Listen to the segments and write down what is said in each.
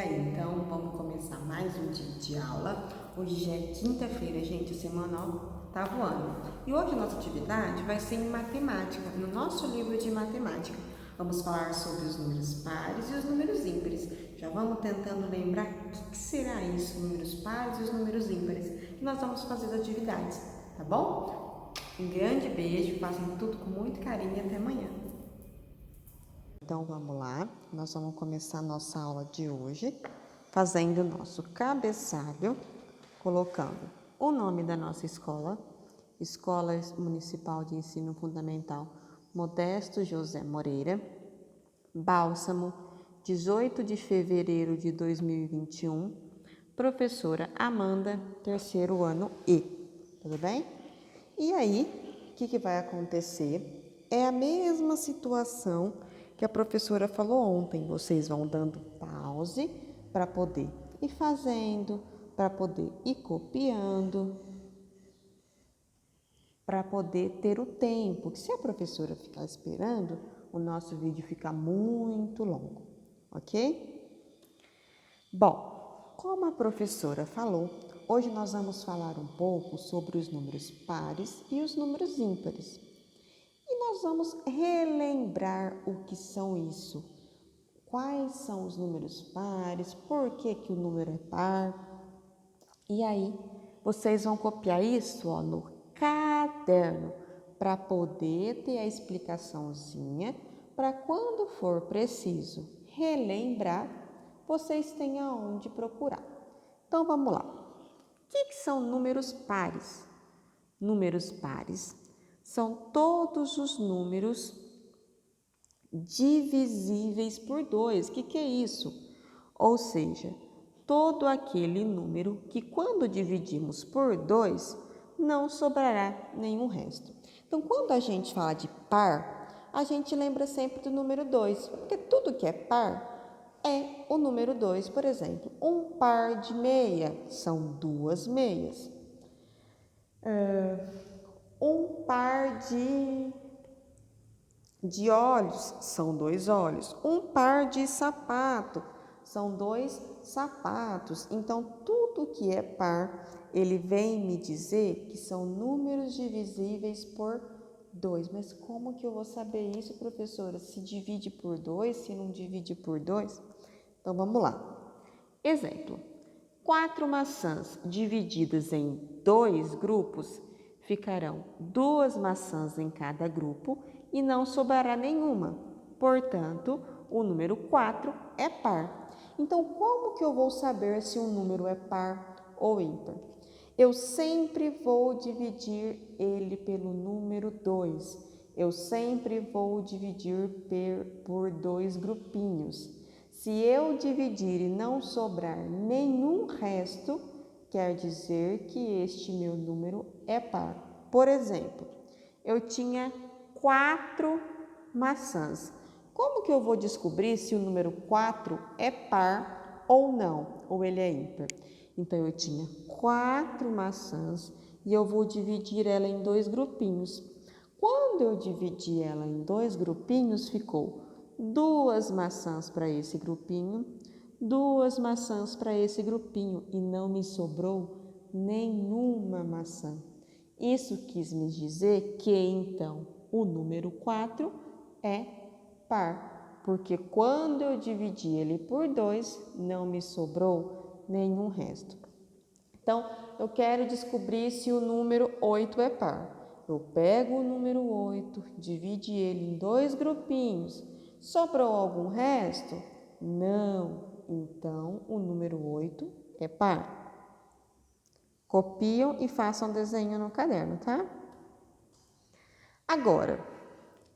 aí, então vamos começar mais um dia de aula. Hoje já é quinta-feira, gente, o semanal tá voando. E hoje a nossa atividade vai ser em matemática, no nosso livro de matemática. Vamos falar sobre os números pares e os números ímpares. Já vamos tentando lembrar o que será isso, números pares e os números ímpares, que nós vamos fazer as atividades, tá bom? Um grande beijo, façam tudo com muito carinho e até amanhã. Então vamos lá, nós vamos começar a nossa aula de hoje fazendo o nosso cabeçalho, colocando o nome da nossa escola, Escola Municipal de Ensino Fundamental Modesto José Moreira, Bálsamo, 18 de fevereiro de 2021, professora Amanda, terceiro ano E, tudo bem? E aí, o que vai acontecer? É a mesma situação que a professora falou ontem. Vocês vão dando pause para poder ir fazendo, para poder ir copiando, para poder ter o tempo. Que se a professora ficar esperando, o nosso vídeo fica muito longo, ok? Bom, como a professora falou, hoje nós vamos falar um pouco sobre os números pares e os números ímpares. E nós vamos relembrar o que são isso. Quais são os números pares, por que o número é par. E aí, vocês vão copiar isso no caderno para poder ter a explicaçãozinha para quando for preciso relembrar, vocês tenham onde procurar. Então, vamos lá. O que são números pares? Números pares são todos os números divisíveis por 2. O que é isso? Ou seja, todo aquele número que quando dividimos por 2, não sobrará nenhum resto. Então, quando a gente fala de par, a gente lembra sempre do número 2, porque tudo que é par é o número 2. Por exemplo, um par de meia são 2 meias. Um par de olhos são 2 olhos. Um par de sapato são 2 sapatos. Então, tudo que é par, ele vem me dizer que são números divisíveis por 2. Mas como que eu vou saber isso, professora? Se divide por 2, se não divide por 2? Então, vamos lá. Exemplo. 4 maçãs divididas em 2 grupos ficarão 2 maçãs em cada grupo e não sobrará nenhuma. Portanto, o número 4 é par. Então, como que eu vou saber se um número é par ou ímpar? Eu sempre vou dividir ele pelo número 2. Eu sempre vou dividir por 2 grupinhos. Se eu dividir e não sobrar nenhum resto, quer dizer que este meu número é par. Por exemplo, eu tinha 4 maçãs. Como que eu vou descobrir se o número 4 é par ou não, ou ele é ímpar? Então, eu tinha 4 maçãs e eu vou dividir ela em 2 grupinhos. Quando eu dividi ela em 2 grupinhos, ficou 2 maçãs para esse grupinho, 2 maçãs para esse grupinho e não me sobrou nenhuma maçã. Isso quis me dizer que, então, o número 4 é par, porque quando eu dividi ele por 2, não me sobrou nenhum resto. Então, eu quero descobrir se o número 8 é par. Eu pego o número 8, divide ele em 2 grupinhos. Sobrou algum resto? Não. Então, o número 8 é par. Copiam e façam desenho no caderno, tá? Agora,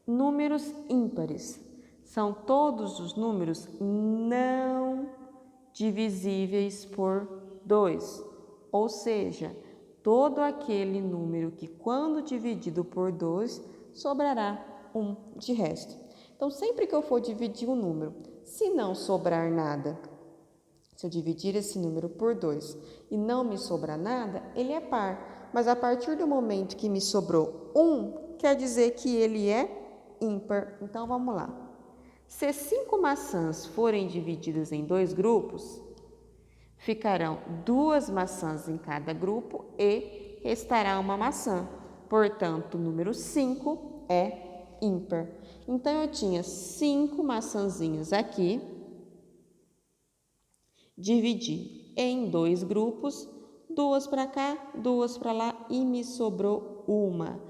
números ímpares. São todos os números não divisíveis por 2. Ou seja, todo aquele número que quando dividido por 2, sobrará 1 de resto. Então, sempre que eu for dividir um número, se não sobrar nada, se eu dividir esse número por 2 e não me sobrar nada, ele é par. Mas a partir do momento que me sobrou 1, quer dizer que ele é ímpar. Então, vamos lá. Se 5 maçãs forem divididas em 2 grupos, ficarão 2 maçãs em cada grupo e restará uma maçã. Portanto, o número 5 é ímpar. Então, eu tinha 5 maçãzinhas aqui, dividi em 2 grupos, 2 para cá, 2 para lá e me sobrou uma.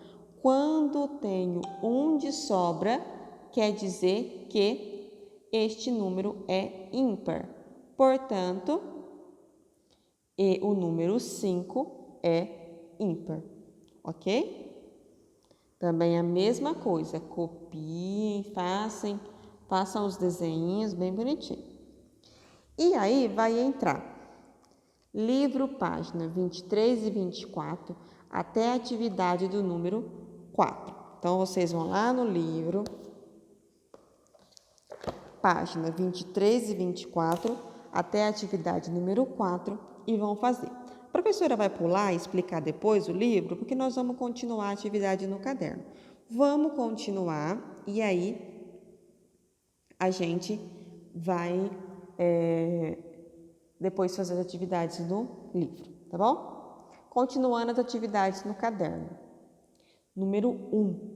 Quando tenho um de sobra, quer dizer que este número é ímpar. Portanto, o número 5 é ímpar, ok? Também a mesma coisa, copiem, façam os desenhinhos bem bonitinho. E aí vai entrar livro, página 23 e 24, até a atividade do número 4. Então, vocês vão lá no livro, página 23 e 24, até a atividade número 4 e vão fazer. A professora vai pular e explicar depois o livro, porque nós vamos continuar a atividade no caderno. Vamos continuar e aí a gente vai depois fazer as atividades no livro, tá bom? Continuando as atividades no caderno. Número 1.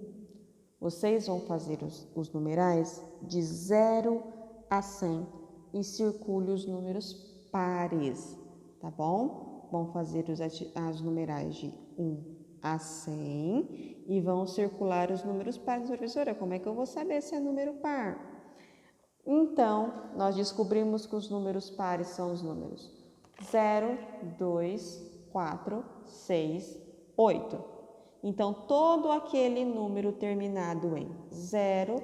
Vocês vão fazer os numerais de 0 a 100 e circule os números pares, tá bom? Vão fazer as numerais de 1 a 100 e vão circular os números pares. Professora, como é que eu vou saber se é número par? Então, nós descobrimos que os números pares são os números 0, 2, 4, 6, 8. Então, todo aquele número terminado em 0,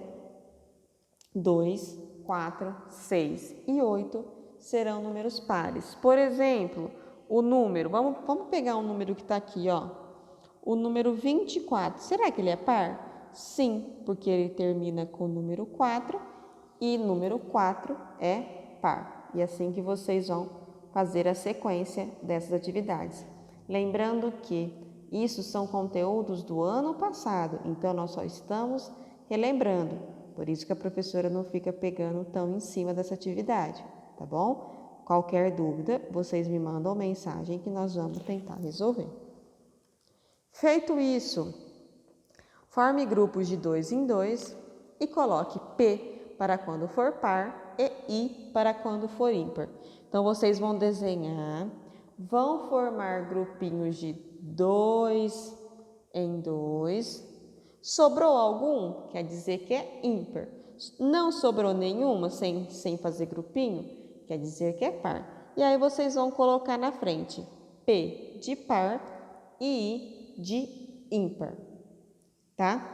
2, 4, 6 e 8 serão números pares. Por exemplo, o número, vamos pegar um número que está aqui, ó. O número 24, será que ele é par? Sim, porque ele termina com o número 4 e número 4 é par. E é assim que vocês vão fazer a sequência dessas atividades. Lembrando que isso são conteúdos do ano passado, então nós só estamos relembrando. Por isso que a professora não fica pegando tão em cima dessa atividade, tá bom? Qualquer dúvida, vocês me mandam mensagem que nós vamos tentar resolver. Feito isso, forme grupos de 2 em 2 e coloque P para quando for par e I para quando for ímpar. Então, vocês vão desenhar, vão formar grupinhos de 2 em 2. Sobrou algum? Quer dizer que é ímpar. Não sobrou nenhuma sem fazer grupinho? Quer dizer que é par. E aí, vocês vão colocar na frente P de par e I de ímpar, tá?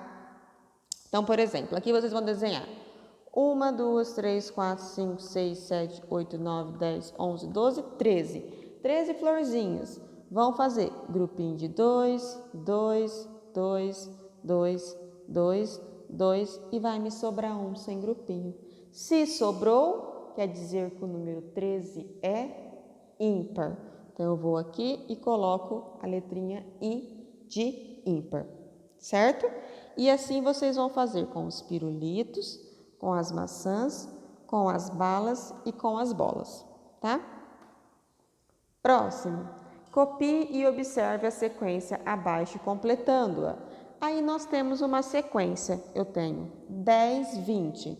Então, por exemplo, aqui vocês vão desenhar 1, 2, 3, 4, 5, 6, 7, 8, 9, 10, 11, 12, 13. 13 florzinhas. Vão fazer grupinho de 2, 2, 2, 2, 2, 2 e vai me sobrar um sem grupinho. Se sobrou, quer dizer que o número 13 é ímpar. Então, eu vou aqui e coloco a letrinha I de ímpar, certo? E assim vocês vão fazer com os pirulitos, com as maçãs, com as balas e com as bolas, tá? Próximo. Copie e observe a sequência abaixo, completando-a. Aí nós temos uma sequência. Eu tenho 10, 20.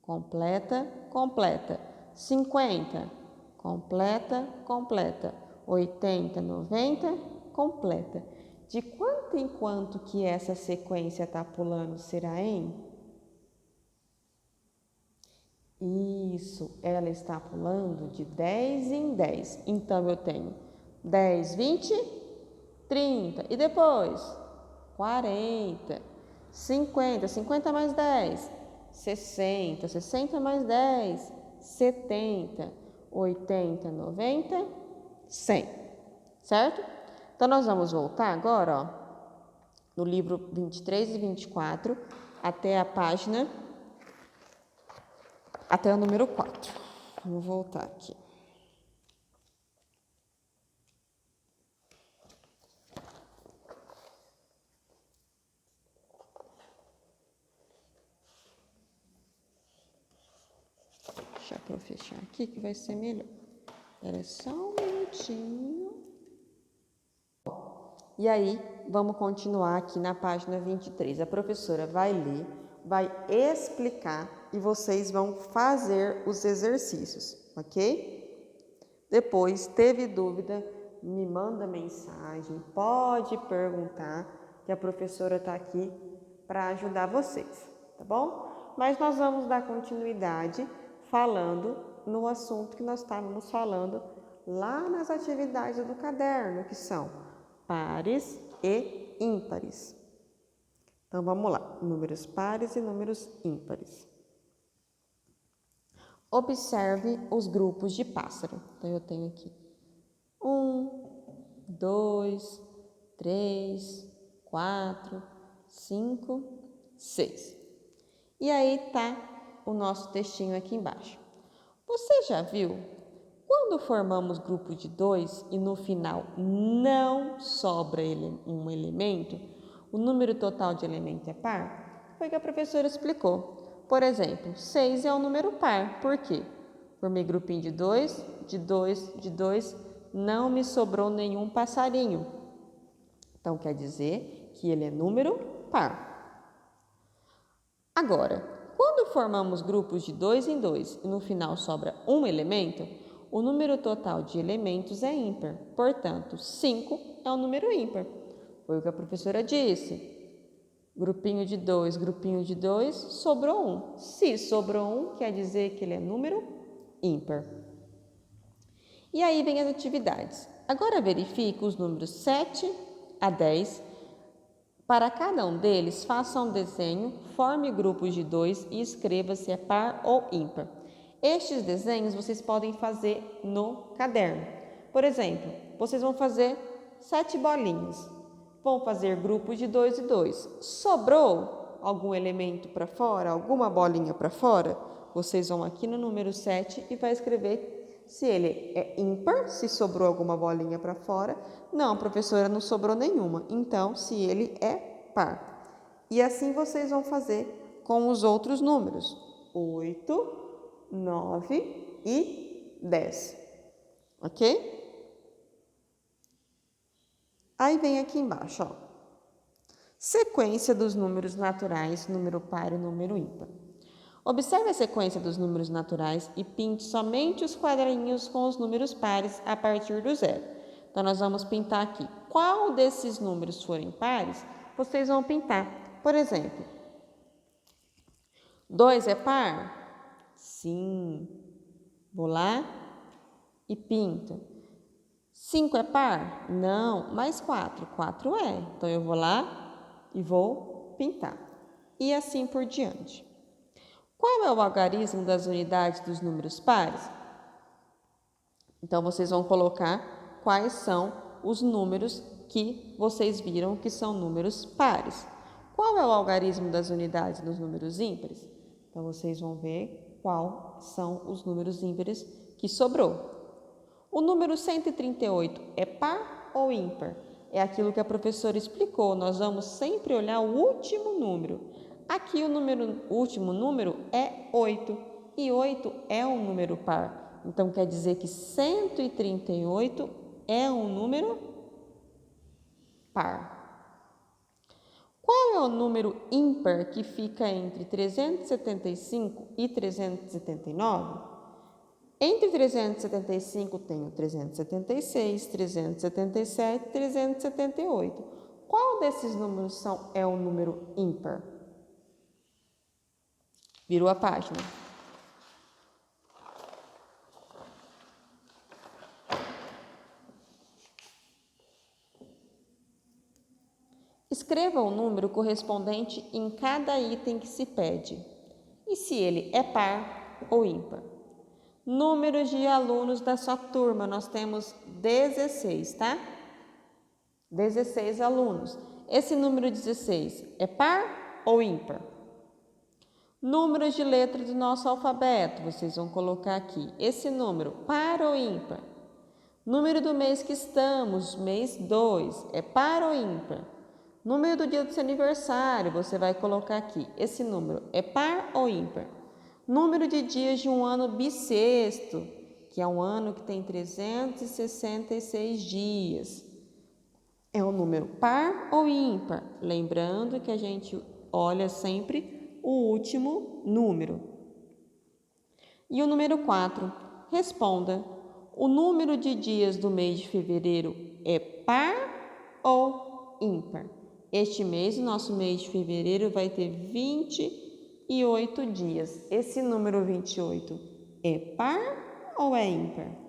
Completa, completa. 50. Completa, completa. 80, 90. Completa. De quanto em quanto que essa sequência está pulando, será, hein? Isso, ela está pulando de 10 em 10. Então, eu tenho 10, 20, 30. E depois? 40, 50, 50 mais 10, 60, 60 mais 10, 70, 80, 90, 100. Certo? Então, nós vamos voltar agora, ó, no livro 23 e 24, até a página, até o número 4. Vamos voltar aqui. deixar para eu fechar aqui que vai ser melhor. Espera só um minutinho. E aí, vamos continuar aqui na página 23. A professora vai ler, vai explicar e vocês vão fazer os exercícios, ok? Depois, teve dúvida, me manda mensagem, pode perguntar, que a professora está aqui para ajudar vocês, tá bom? Mas nós vamos dar continuidade falando no assunto que nós estávamos falando lá nas atividades do caderno, que são pares e ímpares. Então, vamos lá. Números pares e números ímpares. Observe os grupos de pássaro. Então, eu tenho aqui 1, 2, 3, 4, 5, 6. E aí tá o nosso textinho aqui embaixo. Você já viu? Quando formamos grupo de 2 e no final não sobra um elemento, o número total de elemento é par? Foi o que a professora explicou. Por exemplo, 6 é um número par. Por quê? Formei grupinho de 2, de 2, de 2, não me sobrou nenhum passarinho. Então, quer dizer que ele é número par. Agora, quando formamos grupos de 2 em 2 e no final sobra um elemento, o número total de elementos é ímpar. Portanto, 5 é um número ímpar. Foi o que a professora disse. Grupinho de 2, sobrou 1. Se sobrou 1, quer dizer que ele é número ímpar. E aí vem as atividades. Agora verifique os números 7 a 10. Para cada um deles, faça um desenho, forme grupos de 2 e escreva se é par ou ímpar. Estes desenhos vocês podem fazer no caderno. Por exemplo, vocês vão fazer 7 bolinhas. Vão fazer grupos de 2 e 2. Sobrou algum elemento para fora, alguma bolinha para fora? Vocês vão aqui no número 7 e vai escrever se ele é ímpar, se sobrou alguma bolinha para fora. Não, professora, não sobrou nenhuma. Então, se ele é par. E assim vocês vão fazer com os outros números. 8, 9 e 10. Ok? Aí vem aqui embaixo, ó. Sequência dos números naturais, número par e número ímpar. Observe a sequência dos números naturais e pinte somente os quadradinhos com os números pares a partir do 0. Então, nós vamos pintar aqui. Qual desses números forem pares, vocês vão pintar. Por exemplo, 2 é par? Sim. Vou lá e pinto. 5 é par? Não. Mais 4? 4 é. Então, eu vou lá e vou pintar. E assim por diante. Qual é o algarismo das unidades dos números pares? Então, vocês vão colocar quais são os números que vocês viram que são números pares. Qual é o algarismo das unidades dos números ímpares? Então, vocês vão ver quais são os números ímpares que sobrou. O número 138 é par ou ímpar? É aquilo que a professora explicou. Nós vamos sempre olhar o último número. Aqui o último número é 8. E 8 é um número par. Então, quer dizer que 138 é um número par. Qual é o número ímpar que fica entre 375 e 379? Entre 375 tem o 376, 377 e 378. Qual desses números é um número ímpar? Virou a página. Escreva o número correspondente em cada item que se pede. E se ele é par ou ímpar? Números de alunos da sua turma, nós temos 16, tá? 16 alunos. Esse número 16 é par ou ímpar? Números de letras do nosso alfabeto, vocês vão colocar aqui. Esse número, par ou ímpar? Número do mês que estamos, mês 2, é par ou ímpar? Número do dia do seu aniversário, você vai colocar aqui. Esse número é par ou ímpar? Número de dias de um ano bissexto, que é um ano que tem 366 dias. É um número par ou ímpar? Lembrando que a gente olha sempre o último número. E o número 4, responda: o número de dias do mês de fevereiro é par ou ímpar? Este mês, o nosso mês de fevereiro, vai ter 28 dias. Esse número 28 é par ou é ímpar?